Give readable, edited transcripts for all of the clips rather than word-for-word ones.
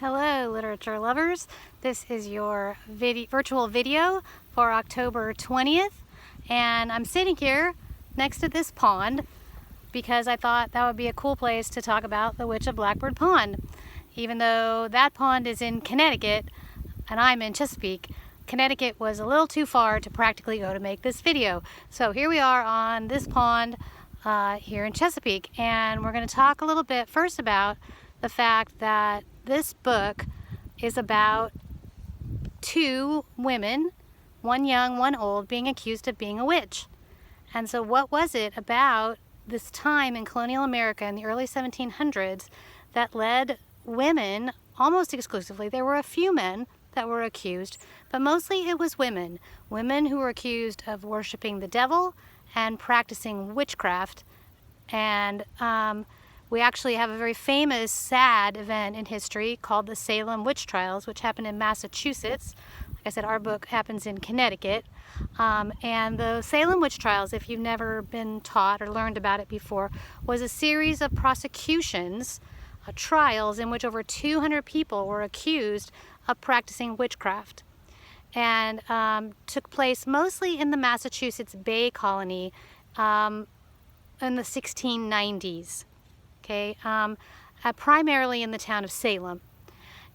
Hello, literature lovers. This is your virtual video for October 20th, and I'm sitting here next to this pond because I thought that would be a cool place to talk about the Witch of Blackbird Pond. Even though that pond is in Connecticut and I'm in Chesapeake, Connecticut was a little too far to practically go to make this video. So here we are on this pond here in Chesapeake, and we're going to talk a little bit first about the fact that this book is about two women, one young, one old, being accused of being a witch. And so what was it about this time in colonial America in the early 1700s that led women almost exclusively? There were a few men that were accused, but mostly it was women. Women who were accused of worshiping the devil and practicing witchcraft. And we actually have a very famous, sad event in history called the Salem Witch Trials, which happened in Massachusetts. Like I said, our book happens in Connecticut. And the Salem Witch Trials, if you've never been taught or learned about it before, was a series of prosecutions, trials in which over 200 people were accused of practicing witchcraft. And took place mostly in the Massachusetts Bay Colony in the 1690s. Okay, primarily in the town of Salem.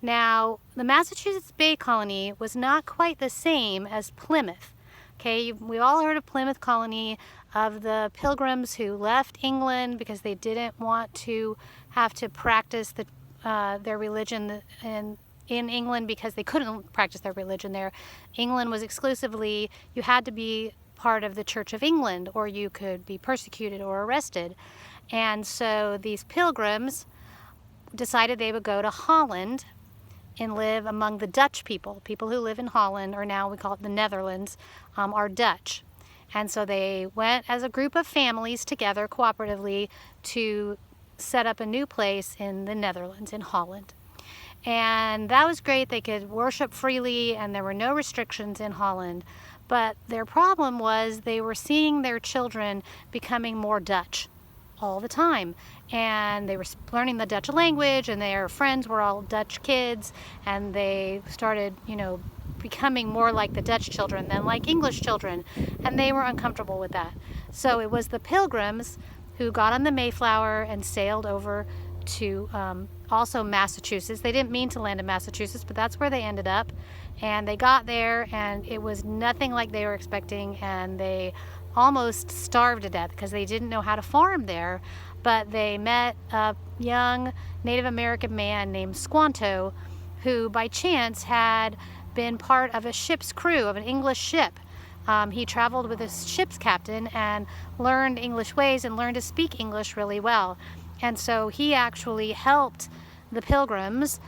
Now, the Massachusetts Bay Colony was not quite the same as Plymouth. Okay, we all heard of Plymouth Colony, of the Pilgrims who left England because they didn't want to have to practice their religion in England because they couldn't practice their religion there. England was exclusively, you had to be part of the Church of England or you could be persecuted or arrested. And so these pilgrims decided they would go to Holland and live among the Dutch people. People who live in Holland, or now we call it the Netherlands, are Dutch. And so they went as a group of families together cooperatively to set up a new place in the Netherlands, in Holland. And that was great. They could worship freely and there were no restrictions in Holland. But their problem was they were seeing their children becoming more Dutch all the time, and they were learning the Dutch language, and their friends were all Dutch kids, and they started, becoming more like the Dutch children than like English children, and they were uncomfortable with that. So it was the Pilgrims who got on the Mayflower and sailed over to also Massachusetts. They didn't mean to land in Massachusetts, but that's where they ended up, and they got there, and it was nothing like they were expecting, and they almost starved to death because they didn't know how to farm there. But they met a young Native American man named Squanto, who by chance had been part of a ship's crew of an English ship. He traveled with a ship's captain and learned English ways and learned to speak English really well. And so he actually helped the Pilgrims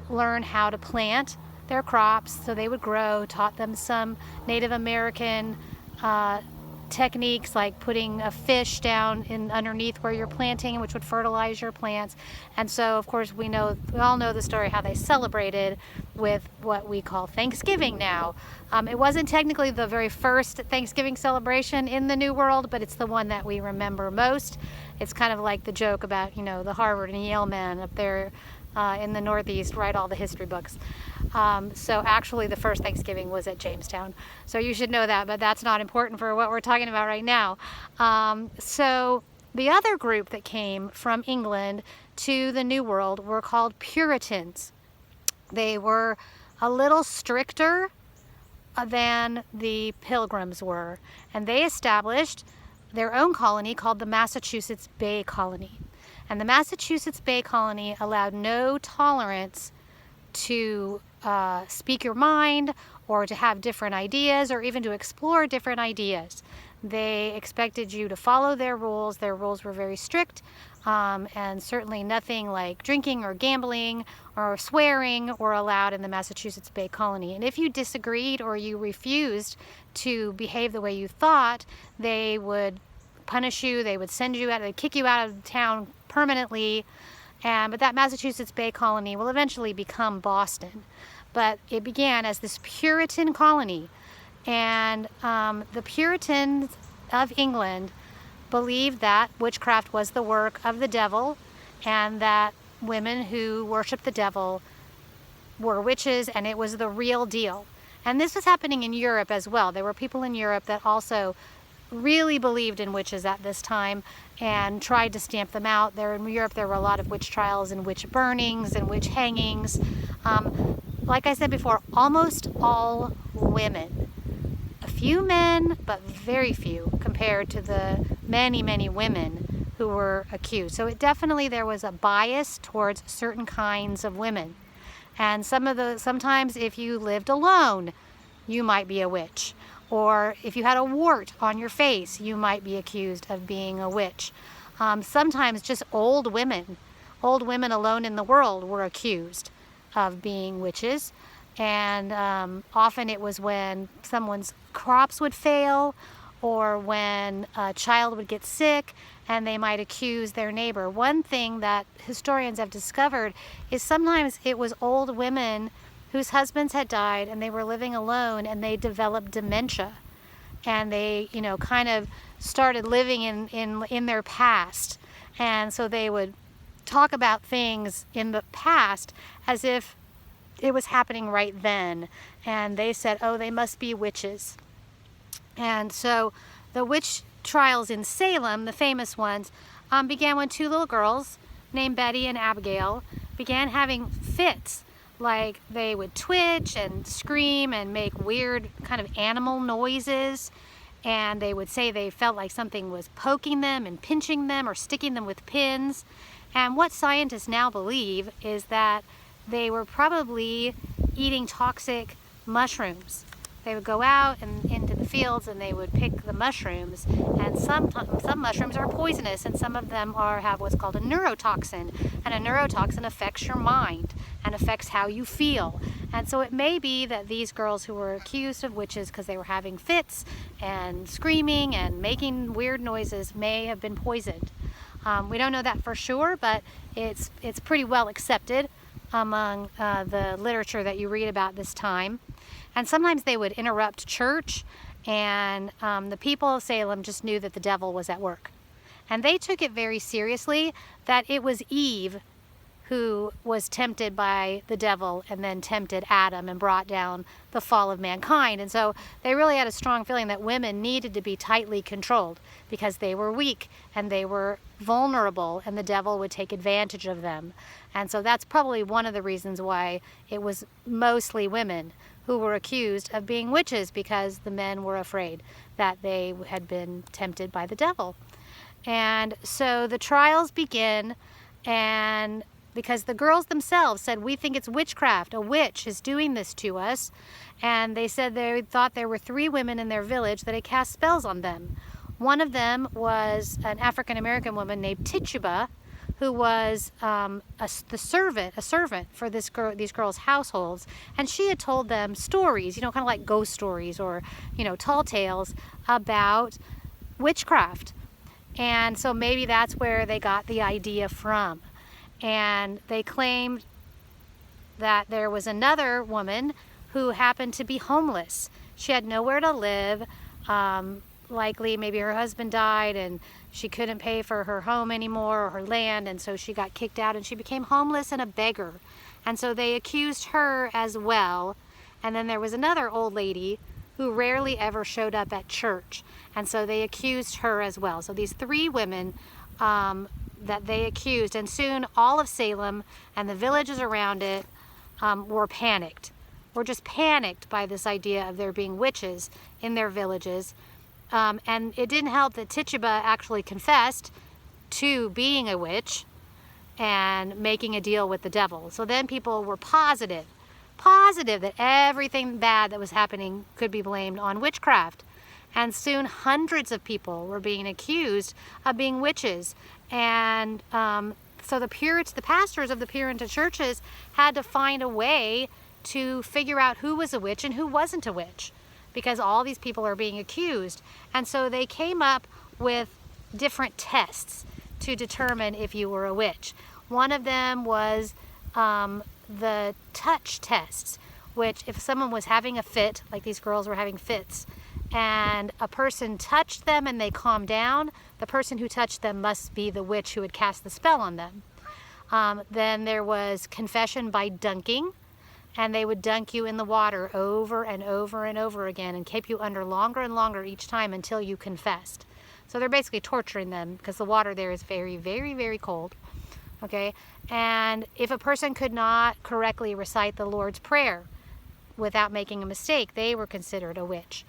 learn how to plant their crops so they would grow, taught them some Native American techniques like putting a fish down underneath where you're planting, which would fertilize your plants. And so, of course, we all know the story how they celebrated with what we call Thanksgiving now. It wasn't technically the very first Thanksgiving celebration in the New World, but it's the one that we remember most. It's kind of like the joke about, the Harvard and Yale men up there in the Northeast write all the history books. So actually the first Thanksgiving was at Jamestown. So you should know that, but that's not important for what we're talking about right now. So the other group that came from England to the New World were called Puritans. They were a little stricter than the Pilgrims were, and they established their own colony called the Massachusetts Bay Colony. And the Massachusetts Bay Colony allowed no tolerance to speak your mind or to have different ideas or even to explore different ideas. They expected you to follow their rules. Their rules were very strict, and certainly nothing like drinking or gambling or swearing were allowed in the Massachusetts Bay Colony. And if you disagreed or you refused to behave the way you thought, they would punish you, they would send you out, they'd kick you out of town permanently. But that Massachusetts Bay Colony will eventually become Boston. But it began as this Puritan colony. And the Puritans of England believed that witchcraft was the work of the devil and that women who worshiped the devil were witches, and it was the real deal. And this was happening in Europe as well. There were people in Europe that also really believed in witches at this time and tried to stamp them out. There in Europe, there were a lot of witch trials and witch burnings and witch hangings. Like I said before, almost all women. A few men, but very few compared to the many, many women who were accused. So definitely there was a bias towards certain kinds of women. And sometimes if you lived alone, you might be a witch. Or if you had a wart on your face, you might be accused of being a witch. Sometimes just old women alone in the world were accused of being witches. And often it was when someone's crops would fail, or when a child would get sick and they might accuse their neighbor. One thing that historians have discovered is sometimes it was old women whose husbands had died and they were living alone, and they developed dementia, and they, kind of started living in their past. And so they would talk about things in the past as if it was happening right then. And they said, oh, they must be witches. And so the witch trials in Salem, the famous ones, began when two little girls named Betty and Abigail began having fits. Like they would twitch and scream and make weird kind of animal noises. And they would say they felt like something was poking them and pinching them or sticking them with pins. And what scientists now believe is that they were probably eating toxic mushrooms. They would go out and into the fields and they would pick the mushrooms, and some mushrooms are poisonous, and some of them have what's called a neurotoxin, and a neurotoxin affects your mind and affects how you feel. And so it may be that these girls who were accused of witches because they were having fits and screaming and making weird noises may have been poisoned. We don't know that for sure, but it's pretty well accepted among the literature that you read about this time. And sometimes they would interrupt church, and the people of Salem just knew that the devil was at work. And they took it very seriously that it was Eve who was tempted by the devil and then tempted Adam and brought down the fall of mankind. And so they really had a strong feeling that women needed to be tightly controlled because they were weak and they were vulnerable, and the devil would take advantage of them. And so that's probably one of the reasons why it was mostly women who were accused of being witches, because the men were afraid that they had been tempted by the devil. And so the trials begin, and because the girls themselves said, we think it's witchcraft, a witch is doing this to us. And they said they thought there were 3 women in their village that had cast spells on them. One of them was an African-American woman named Tituba, who was a servant for these girls' households. And she had told them stories, kind of like ghost stories or, tall tales about witchcraft. And so maybe that's where they got the idea from. And they claimed that there was another woman who happened to be homeless. She had nowhere to live. Likely maybe her husband died and she couldn't pay for her home anymore or her land, and so she got kicked out and she became homeless and a beggar. And so they accused her as well. And then there was another old lady who rarely ever showed up at church, and so they accused her as well. So these 3 women that they accused, and soon all of Salem and the villages around it were panicked. Were just panicked by this idea of there being witches in their villages. And it didn't help that Tituba actually confessed to being a witch and making a deal with the devil. So then people were positive that everything bad that was happening could be blamed on witchcraft. And soon hundreds of people were being accused of being witches. And so the pastors of the Puritan churches had to find a way to figure out who was a witch and who wasn't a witch, because all these people are being accused. And so they came up with different tests to determine if you were a witch. One of them was the touch tests, which if someone was having a fit, like these girls were having fits, and a person touched them and they calmed down, the person who touched them must be the witch who had cast the spell on them. Then there was confession by dunking. and they would dunk you in the water over and over and over again and keep you under longer and longer each time until you confessed. So they're basically torturing them because the water there is very, very, very cold. Okay, and if a person could not correctly recite the Lord's Prayer without making a mistake, they were considered a witch.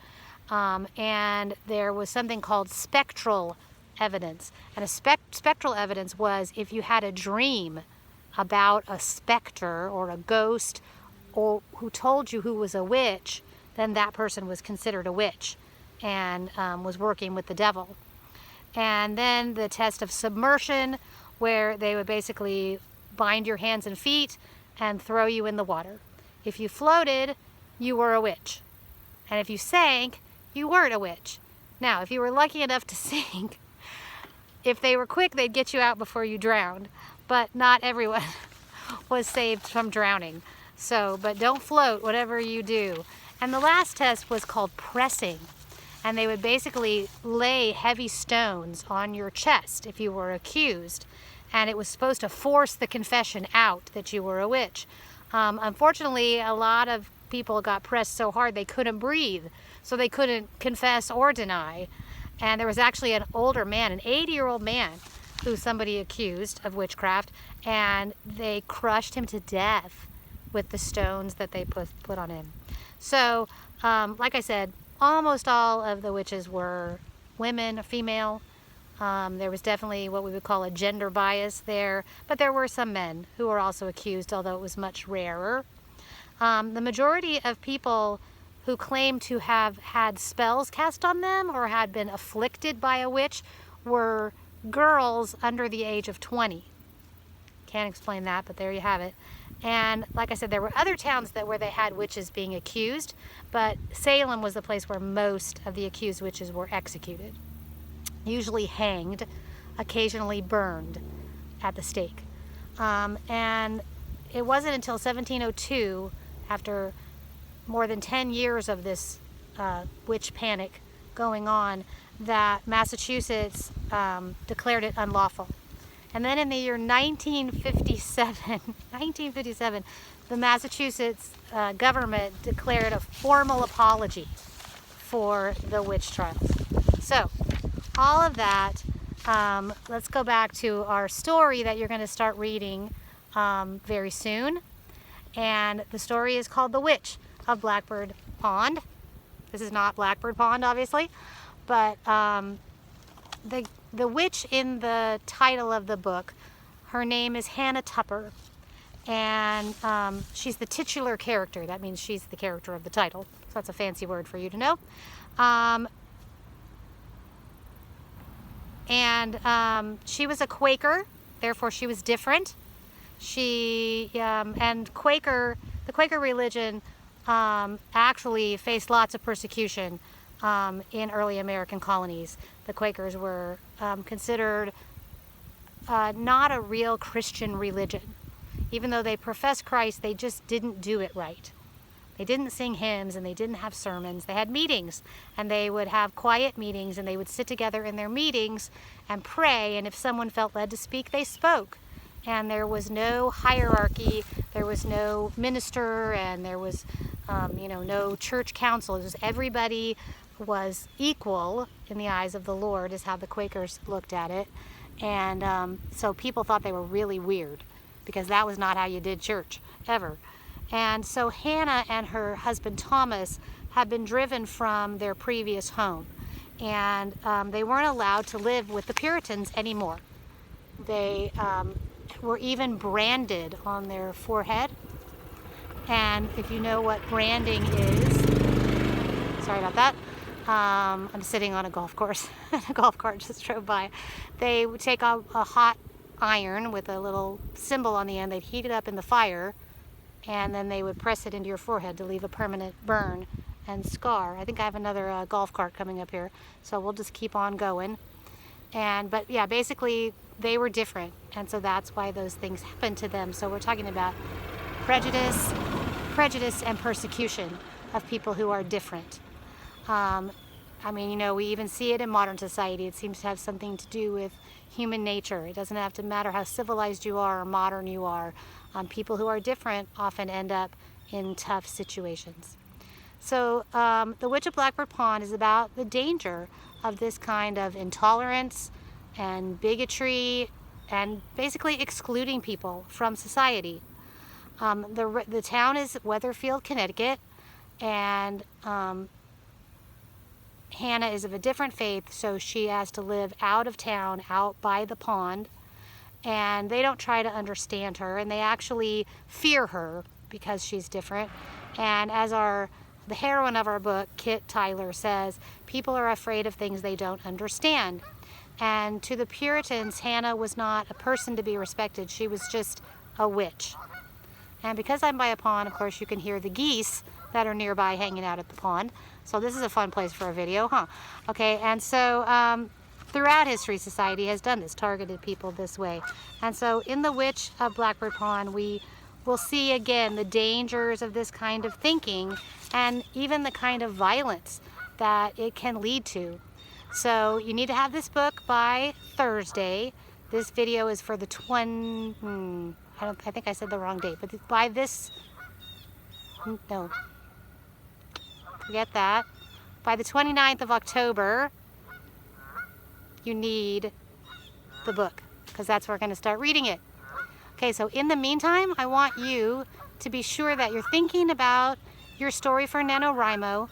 And there was something called spectral evidence. And a spectral evidence was if you had a dream about a specter or a ghost or who told you who was a witch, then that person was considered a witch and was working with the devil. And then the test of submersion, where they would basically bind your hands and feet and throw you in the water. If you floated, you were a witch. And if you sank, you weren't a witch. Now, if you were lucky enough to sink, if they were quick, they'd get you out before you drowned. But not everyone was saved from drowning. So, but don't float, whatever you do. And the last test was called pressing. And they would basically lay heavy stones on your chest if you were accused. And it was supposed to force the confession out that you were a witch. Unfortunately, a lot of people got pressed so hard they couldn't breathe, so they couldn't confess or deny. And there was actually an older man, an 80-year-old man, who somebody accused of witchcraft, and they crushed him to death with the stones that they put on him. So, like I said, almost all of the witches were women, female. There was definitely what we would call a gender bias there, but there were some men who were also accused, although it was much rarer. The majority of people who claimed to have had spells cast on them or had been afflicted by a witch were girls under the age of 20. Can't explain that, but there you have it. And like I said, there were other towns where they had witches being accused, but Salem was the place where most of the accused witches were executed. Usually hanged, occasionally burned at the stake. And it wasn't until 1702, after more than 10 years of this witch panic going on, that Massachusetts declared it unlawful. And then in the year 1957, the Massachusetts government declared a formal apology for the witch trials. So, all of that, let's go back to our story that you're going to start reading very soon. And the story is called The Witch of Blackbird Pond. This is not Blackbird Pond, obviously, but the witch in the title of the book, her name is Hannah Tupper, and she's the titular character. That means she's the character of the title. So that's a fancy word for you to know. She was a Quaker, therefore she was different. The Quaker religion actually faced lots of persecution in early American colonies. The Quakers were considered not a real Christian religion. Even though they professed Christ, they just didn't do it right. They didn't sing hymns and they didn't have sermons. They had meetings, and they would have quiet meetings, and they would sit together in their meetings and pray, and if someone felt led to speak, they spoke. And there was no hierarchy, there was no minister, and there was no church council. It was everybody was equal in the eyes of the Lord, is how the Quakers looked at it. And so people thought they were really weird, because that was not how you did church, ever. And so Hannah and her husband Thomas had been driven from their previous home, and they weren't allowed to live with the Puritans anymore. They were even branded on their forehead. And if you know what branding is, sorry about that, I'm sitting on a golf course, and a golf cart just drove by. They would take a hot iron with a little symbol on the end, they'd heat it up in the fire, and then they would press it into your forehead to leave a permanent burn and scar. I think I have another golf cart coming up here, so we'll just keep on going. But yeah, basically they were different, and so that's why those things happened to them. So we're talking about prejudice and persecution of people who are different. I mean, you know, we even see it in modern society. It seems to have something to do with human nature. It doesn't have to matter how civilized you are or modern you are. People who are different often end up in tough situations. So The Witch of Blackbird Pond is about the danger of this kind of intolerance and bigotry and basically excluding people from society. The town is Weatherfield, Connecticut, and Hannah is of a different faith, so she has to live out of town, out by the pond, and they don't try to understand her, and they actually fear her because she's different. And as the heroine of our book, Kit Tyler, says, people are afraid of things they don't understand. And to the Puritans, Hannah was not a person to be respected. She was just a witch. And because I'm by a pond, of course, you can hear the geese that are nearby hanging out at the pond. So this is a fun place for a video, huh? Okay, and so throughout history, society has done this, targeted people this way. And so in The Witch of Blackbird Pond, we will see again the dangers of this kind of thinking and even the kind of violence that it can lead to. So you need to have this book by Thursday. This video is for the I think I said the wrong date, but by this, no, forget that. By the 29th of October, you need the book, because that's where we're going to start reading it. Okay, so in the meantime, I want you to be sure that you're thinking about your story for NaNoWriMo.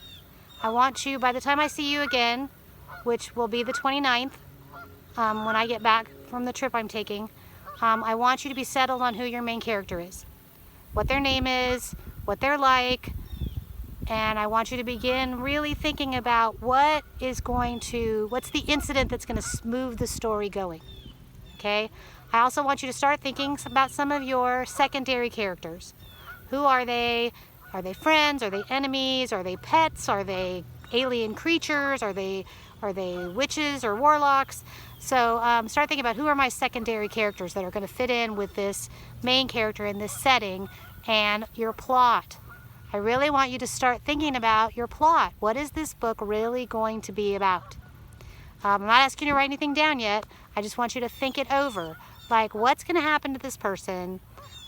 I want you, by the time I see you again, which will be the 29th, when I get back from the trip I'm taking, I want you to be settled on who your main character is, what their name is, what they're like, and I want you to begin really thinking about what's the incident that's going to smooth the story going, okay? I also want you to start thinking about some of your secondary characters. Who are they? Are they friends? Are they enemies? Are they pets? Are they alien creatures? Are they witches or warlocks? So start thinking about who are my secondary characters that are going to fit in with this main character in this setting, and your plot. I really want you to start thinking about your plot. What is this book really going to be about? I'm not asking you to write anything down yet. I just want you to think it over. Like, what's going to happen to this person?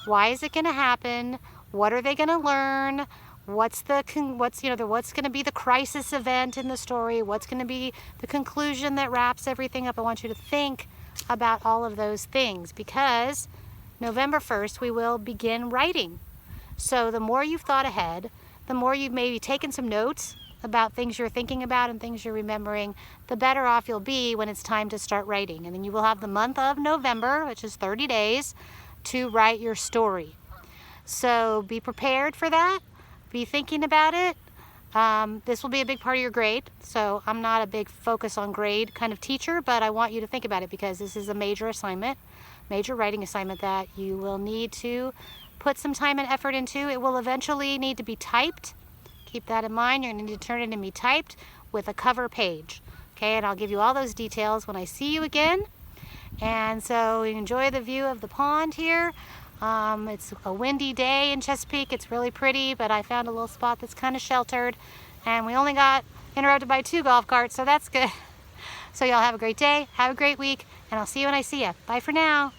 Why is it going to happen? What are they going to learn? What's going to be the crisis event in the story? What's going to be the conclusion that wraps everything up? I want you to think about all of those things, because November 1st we will begin writing. So the more you've thought ahead, the more you've maybe taken some notes about things you're thinking about and things you're remembering, the better off you'll be when it's time to start writing. And then you will have the month of November, which is 30 days, to write your story. So be prepared for that. Be thinking about it. This will be a big part of your grade, so I'm not a big focus on grade kind of teacher, but I want you to think about it because this is a major assignment, major writing assignment that you will need to put some time and effort into. It will eventually need to be typed. Keep that in mind. You're going to need to turn it in be typed with a cover page. Okay, and I'll give you all those details when I see you again. And so enjoy the view of the pond here. It's a windy day in Chesapeake. It's really pretty, but I found a little spot that's kind of sheltered, and we only got interrupted by 2 golf carts, so that's good. So y'all have a great day, have a great week, and I'll see you when I see you. Bye for now.